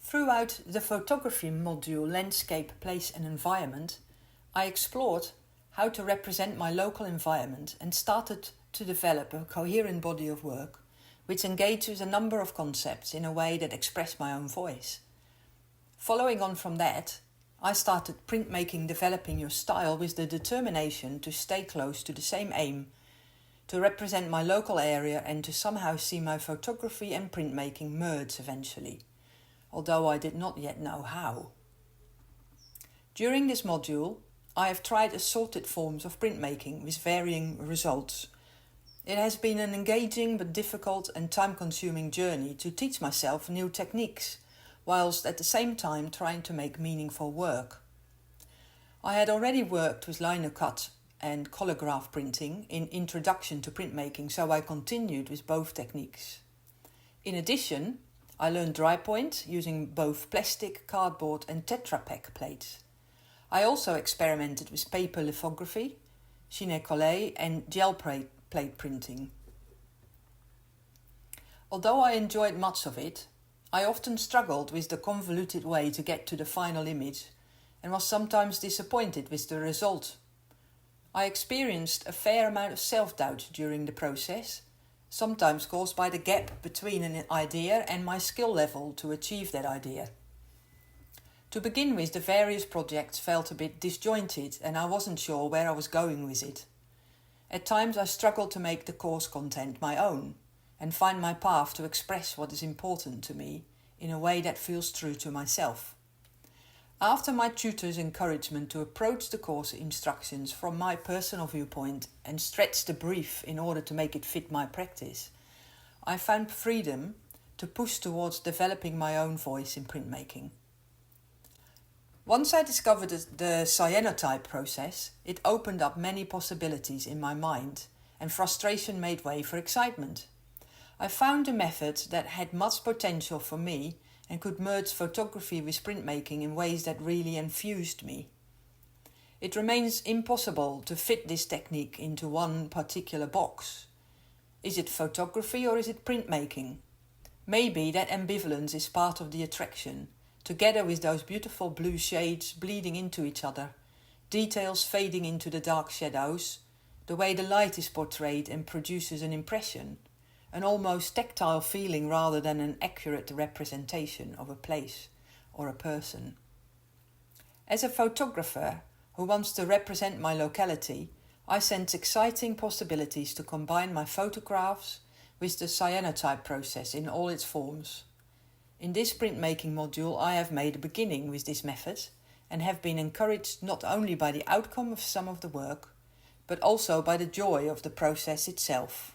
Throughout the photography module Landscape, Place and Environment, I explored how to represent my local environment and started to develop a coherent body of work which engages a number of concepts in a way that express my own voice. Following on from that, I started printmaking developing your style with the determination to stay close to the same aim, to represent my local area and to somehow see my photography and printmaking merge eventually, although I did not yet know how. During this module, I have tried assorted forms of printmaking with varying results. It has been an engaging but difficult and time-consuming journey to teach myself new techniques, whilst at the same time trying to make meaningful work. I had already worked with lino cut and colorgraph printing in Introduction to Printmaking, so I continued with both techniques. In addition, I learned dry point using both plastic, cardboard and Tetra Pak plates. I also experimented with paper lithography, chine-collé and gel plate printing. Although I enjoyed much of it, I often struggled with the convoluted way to get to the final image and was sometimes disappointed with the result. I experienced a fair amount of self-doubt during the process, sometimes caused by the gap between an idea and my skill level to achieve that idea. To begin with, the various projects felt a bit disjointed and I wasn't sure where I was going with it. At times I struggled to make the course content my own and find my path to express what is important to me in a way that feels true to myself. After my tutor's encouragement to approach the course instructions from my personal viewpoint and stretch the brief in order to make it fit my practice, I found freedom to push towards developing my own voice in printmaking. Once I discovered the cyanotype process, it opened up many possibilities in my mind and frustration made way for excitement. I found a method that had much potential for me and could merge photography with printmaking in ways that really infused me. It remains impossible to fit this technique into one particular box. Is it photography or is it printmaking? Maybe that ambivalence is part of the attraction, together with those beautiful blue shades bleeding into each other, details fading into the dark shadows, the way the light is portrayed and produces an impression, an almost tactile feeling rather than an accurate representation of a place or a person. As a photographer who wants to represent my locality, I sense exciting possibilities to combine my photographs with the cyanotype process in all its forms. In this printmaking module, I have made a beginning with this method and have been encouraged not only by the outcome of some of the work, but also by the joy of the process itself.